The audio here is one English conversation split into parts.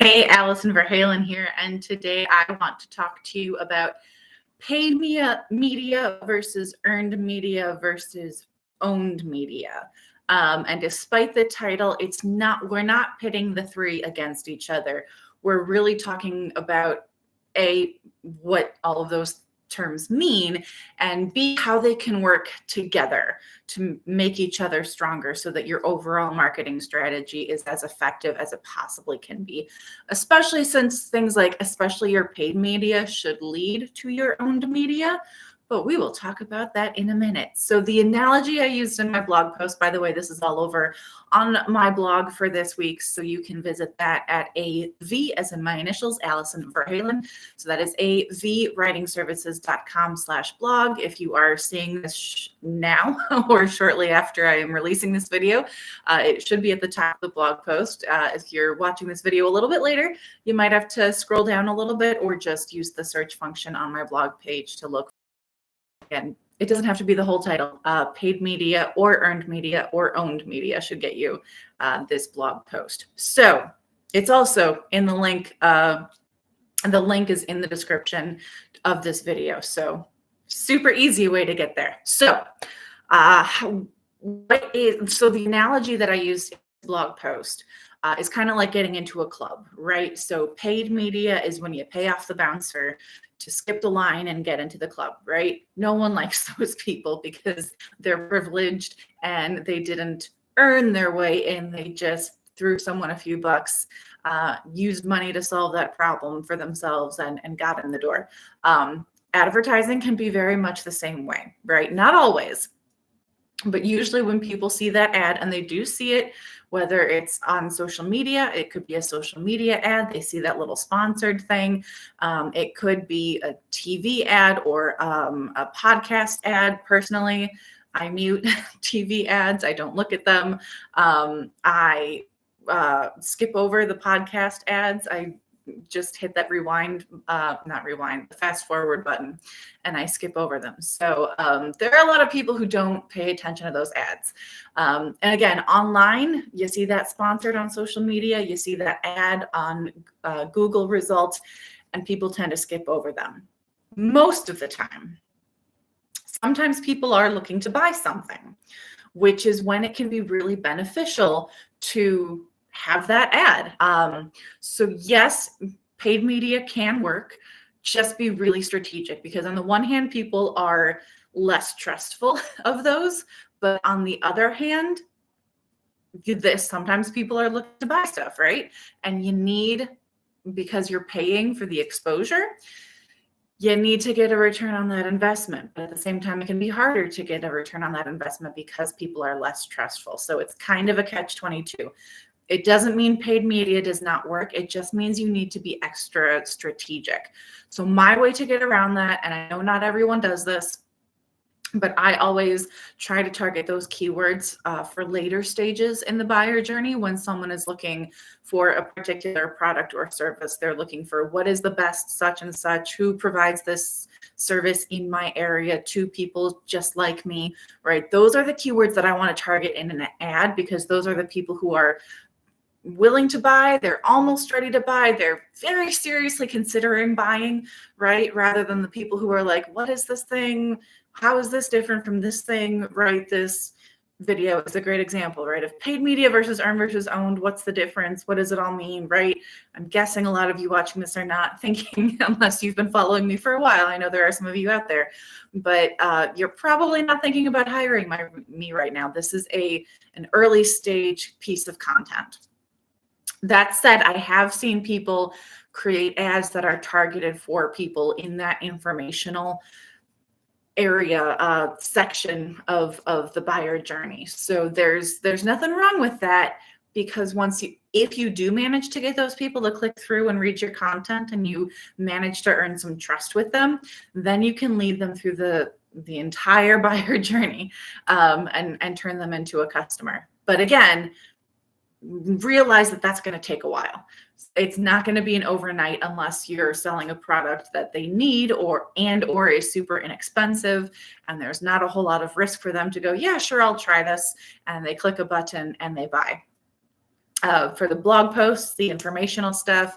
Hey, Allison Verhalen here, and today I want to talk to you about paid media versus earned media versus owned media. And despite the title, we're not pitting the three against each other. We're really talking about what all of those terms mean, and B, how they can work together to make each other stronger so that your overall marketing strategy is as effective as it possibly can be, especially since things like especially your paid media should lead to your owned media. But we will talk about that in a minute. So the analogy I used in my blog post, by the way, this is all over on my blog for this week, so you can visit that at AV, as in my initials, Allison Verhalen. So that is avwritingservices.com/blog. If you are seeing this now or shortly after I am releasing this video, it should be at the top of the blog post. If you're watching this video a little bit later, you might have to scroll down a little bit or just use the search function on my blog page to look. Again, it doesn't have to be the whole title. Paid media or earned media or owned media should get you this blog post. So it's also in the link. The link is in the description of this video. So super easy way to get there. So the analogy that I used in the blog post is kind of like getting into a club, right? So paid media is when you pay off the bouncer to skip the line and get into the club, right? No one likes those people because they're privileged and they didn't earn their way in. They just threw someone a few bucks, used money to solve that problem for themselves and got in the door. Advertising can be very much the same way, right? Not always, but usually when people see that ad, and they do see it, whether it's on social media, it could be a social media ad. They see that little sponsored thing. It could be a TV ad or a podcast ad. Personally, I mute TV ads. I don't look at them. I skip over the podcast ads. I just hit that the fast forward button, and I skip over them. So there are a lot of people who don't pay attention to those ads. And again, online, you see that sponsored on social media, you see that ad on Google results, and people tend to skip over them most of the time. Sometimes people are looking to buy something, which is when it can be really beneficial to have that ad. So yes, paid media can work. Just be really strategic, because on the one hand, people are less trustful of those, but on the other hand, sometimes people are looking to buy stuff, right? And because you're paying for the exposure, you need to get a return on that investment. But at the same time, it can be harder to get a return on that investment because people are less trustful. So it's kind of a catch-22. It doesn't mean paid media does not work. It just means you need to be extra strategic. So my way to get around that, and I know not everyone does this, but I always try to target those keywords for later stages in the buyer journey. When someone is looking for a particular product or service, they're looking for what is the best such and such, who provides this service in my area to people just like me, right? Those are the keywords that I want to target in an ad, because those are the people who are willing to buy, they're almost ready to buy, they're very seriously considering buying, right? Rather than the people who are like, what is this thing? How is this different from this thing, right? This video is a great example, right? Of paid media versus earned versus owned. What's the difference? What does it all mean, right? I'm guessing a lot of you watching this are not thinking, unless you've been following me for a while. I know there are some of you out there, but you're probably not thinking about hiring me right now. This is an early stage piece of content. That said, I have seen people create ads that are targeted for people in that informational area section of the buyer journey. So there's nothing wrong with that, because if you do manage to get those people to click through and read your content, and you manage to earn some trust with them, then you can lead them through the entire buyer journey and turn them into a customer. But again, realize that that's going to take a while. It's not going to be an overnight unless you're selling a product that they need or is super inexpensive, and there's not a whole lot of risk for them to go, yeah, sure, I'll try this, and they click a button and they buy. For the blog posts, the informational stuff,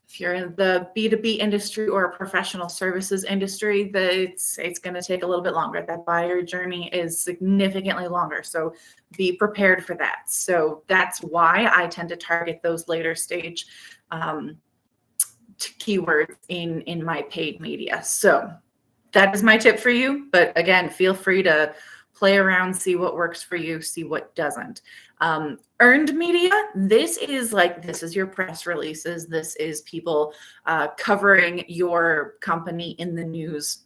if you're in the B2B industry or professional services industry, it's going to take a little bit longer. That buyer journey is significantly longer. So be prepared for that. So that's why I tend to target those later stage keywords in my paid media. So that is my tip for you. But again, feel free to play around, see what works for you, see what doesn't. Earned media, this is your press releases. This is people covering your company in the news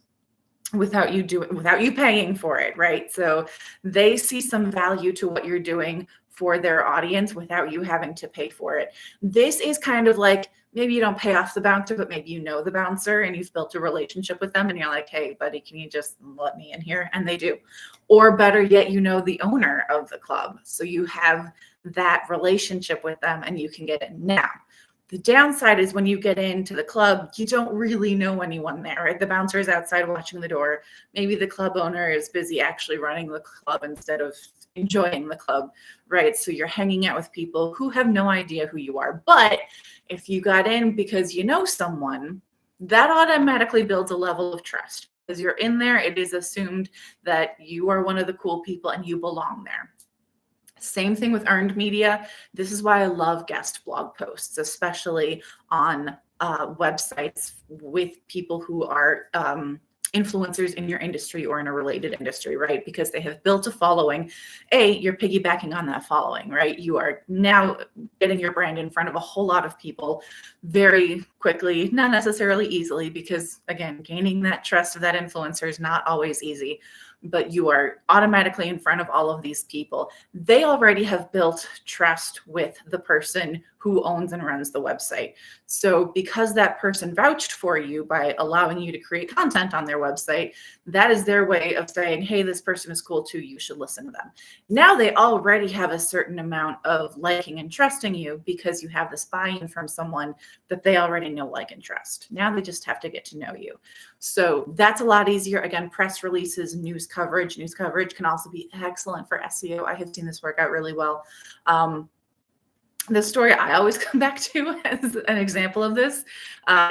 without you paying for it, right? So they see some value to what you're doing for their audience without you having to pay for it. This is kind of like, maybe you don't pay off the bouncer, but maybe you know the bouncer and you've built a relationship with them and you're like, hey, buddy, can you just let me in here? And they do. Or better yet, you know the owner of the club. So you have that relationship with them and you can get in. Now, the downside is when you get into the club, you don't really know anyone there, right? The bouncer is outside watching the door. Maybe the club owner is busy actually running the club instead of enjoying the club, right? So you're hanging out with people who have no idea who you are. But if you got in because you know someone, that automatically builds a level of trust. Because you're in there, it is assumed that you are one of the cool people and you belong there. Same thing with earned media. This is why I love guest blog posts, especially on websites with people who are influencers in your industry or in a related industry, right? Because they have built a following. You're piggybacking on that following, right? You are now getting your brand in front of a whole lot of people very quickly, not necessarily easily, because again, gaining that trust of that influencer is not always easy. But you are automatically in front of all of these people. They already have built trust with the person who owns and runs the website. So because that person vouched for you by allowing you to create content on their website, that is their way of saying, hey, this person is cool too, you should listen to them. Now they already have a certain amount of liking and trusting you because you have this buy-in from someone that they already know, like, and trust. Now they just have to get to know you. So that's a lot easier. Again, press releases, news coverage. News coverage can also be excellent for SEO. I have seen this work out really well. The story I always come back to as an example of this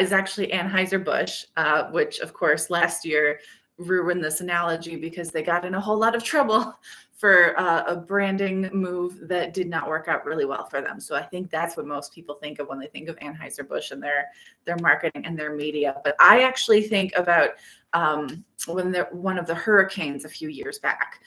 is actually Anheuser-Busch, which, of course, last year ruined this analogy because they got in a whole lot of trouble for a branding move that did not work out really well for them. So I think that's what most people think of when they think of Anheuser-Busch and their marketing and their media. But I actually think about one of the hurricanes a few years back,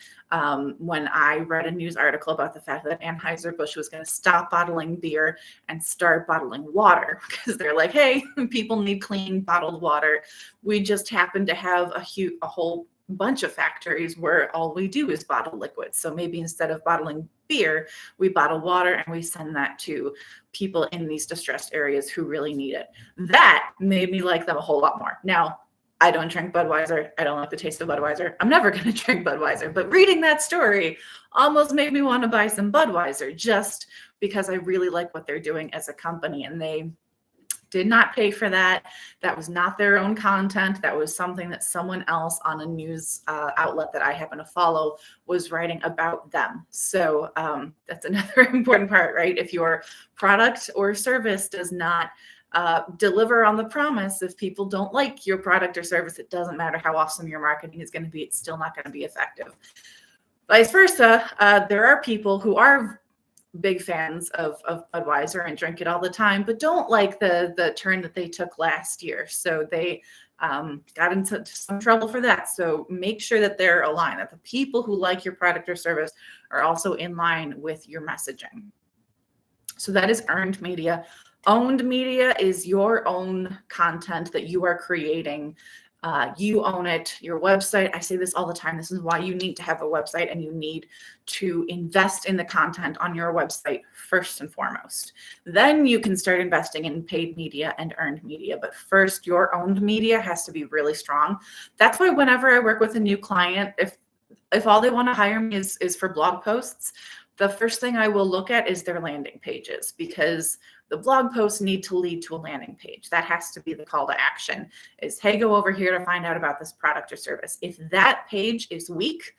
when I read a news article about the fact that Anheuser-Busch was going to stop bottling beer and start bottling water because they're like, hey, people need clean bottled water. We just happen to have a whole bunch of factories where all we do is bottle liquids. So maybe instead of bottling beer, we bottle water and we send that to people in these distressed areas who really need it. That made me like them a whole lot more. Now, I don't drink Budweiser. I don't like the taste of Budweiser. I'm never going to drink Budweiser. But reading that story almost made me want to buy some Budweiser just because I really like what they're doing as a company. And they did not pay for that. That was not their own content. That was something that someone else on a news outlet that I happen to follow was writing about them. So that's another important part, right? If your product or service does not deliver on the promise, if people don't like your product or service, it doesn't matter how awesome your marketing is going to be, it's still not going to be effective. Vice versa, there are people who are big fans of Budweiser and drink it all the time, but don't like the turn that they took last year. So they got into some trouble for that. So make sure that they're aligned, that the people who like your product or service are also in line with your messaging. So that is earned media. Owned media is your own content that you are creating. You own it, your website. I say this all the time. This is why you need to have a website and you need to invest in the content on your website first and foremost. Then you can start investing in paid media and earned media. But first, your owned media has to be really strong. That's why whenever I work with a new client, if all they want to hire me is for blog posts, the first thing I will look at is their landing pages, because the blog posts need to lead to a landing page. That has to be the call to action is, hey, go over here to find out about this product or service. If that page is weak,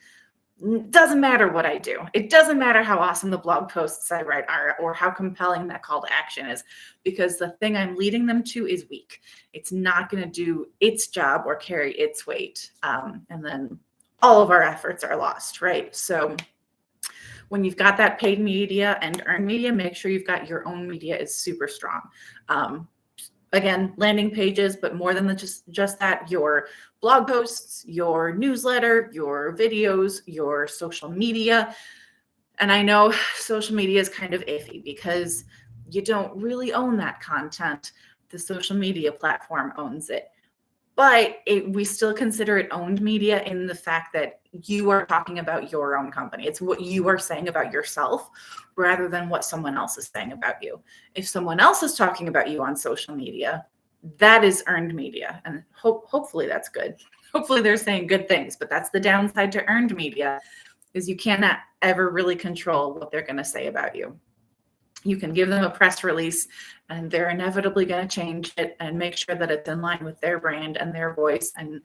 Doesn't matter what I do. It doesn't matter how awesome the blog posts I write are or how compelling that call to action is, because the thing I'm leading them to is weak. It's not going to do its job or carry its weight. And then all of our efforts are lost, right? So when you've got that paid media and earned media, make sure you've got your own media is super strong. Again, landing pages, but more than just that, your blog posts, your newsletter, your videos, your social media. And I know social media is kind of iffy because you don't really own that content. The social media platform owns it. But we still consider it owned media in the fact that you are talking about your own company. It's what you are saying about yourself rather than what someone else is saying about you. If someone else is talking about you on social media, that is earned media. And hopefully that's good. Hopefully they're saying good things, but that's the downside to earned media is you cannot ever really control what they're going to say about you. You can give them a press release and they're inevitably going to change it and make sure that it's in line with their brand and their voice and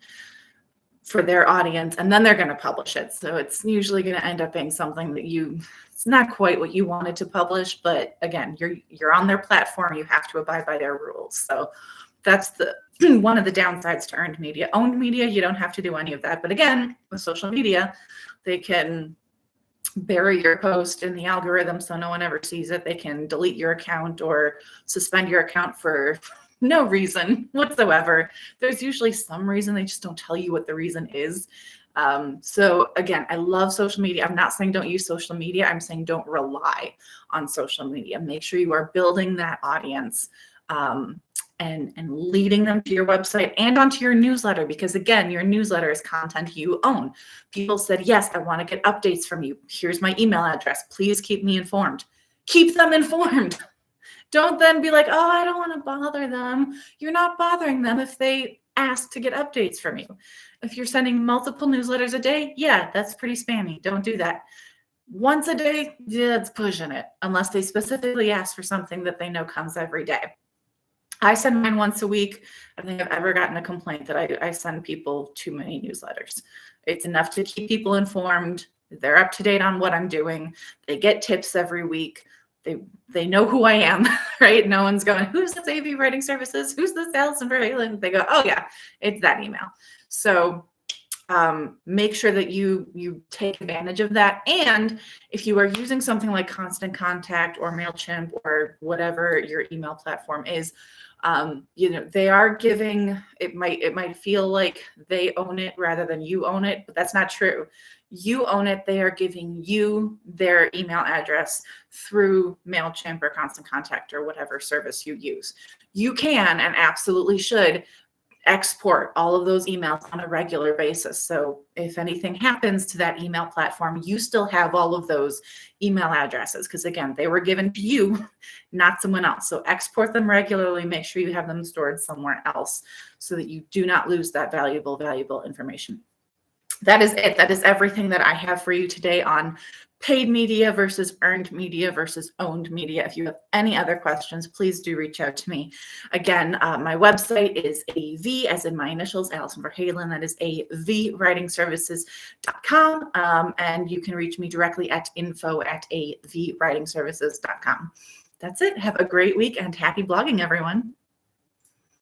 for their audience, and then they're going to publish it. So it's usually going to end up being something that it's not quite what you wanted to publish, but again, you're on their platform, you have to abide by their rules. So that's one of the downsides to earned media. Owned media, you don't have to do any of that. But again, with social media, they can bury your post in the algorithm so no one ever sees it. They can delete your account or suspend your account for no reason whatsoever. There's usually some reason, they just don't tell you what the reason is. So again, I love social media. I'm not saying don't use social media. I'm saying don't rely on social media. Make sure you are building that audience and leading them to your website and onto your newsletter, because again, your newsletter is content you own. People said, yes, I want to get updates from you. Here's my email address. Please keep me informed. Keep them informed. Don't then be like, oh, I don't want to bother them. You're not bothering them if they ask to get updates from you. If you're sending multiple newsletters a day, yeah, that's pretty spammy. Don't do that. Once a day, yeah, it's pushing it, unless they specifically ask for something that they know comes every day. I send mine once a week. I don't think I've ever gotten a complaint that I send people too many newsletters. It's enough to keep people informed. They're up to date on what I'm doing. They get tips every week. They know who I am, right? No one's going, who's this AV Writing Services? Who's this Allison Verhalen? They go, oh yeah, it's that email. So make sure that you take advantage of that. And if you are using something like Constant Contact or MailChimp or whatever your email platform is, they are giving, it might feel like they own it rather than you own it, but that's not true. You own it. They are giving you their email address through MailChimp or Constant Contact or whatever service you use. You can and absolutely should export all of those emails on a regular basis. So if anything happens to that email platform, you still have all of those email addresses because again, they were given to you, not someone else. So export them regularly, make sure you have them stored somewhere else so that you do not lose that valuable information. That is it. That is everything that I have for you today on paid media versus earned media versus owned media. If you have any other questions, please do reach out to me. Again, my website is AV, as in my initials, Allison Verhalen. That is avwritingservices.com. And you can reach me directly at info@avwritingservices.com. That's it. Have a great week and happy blogging, everyone.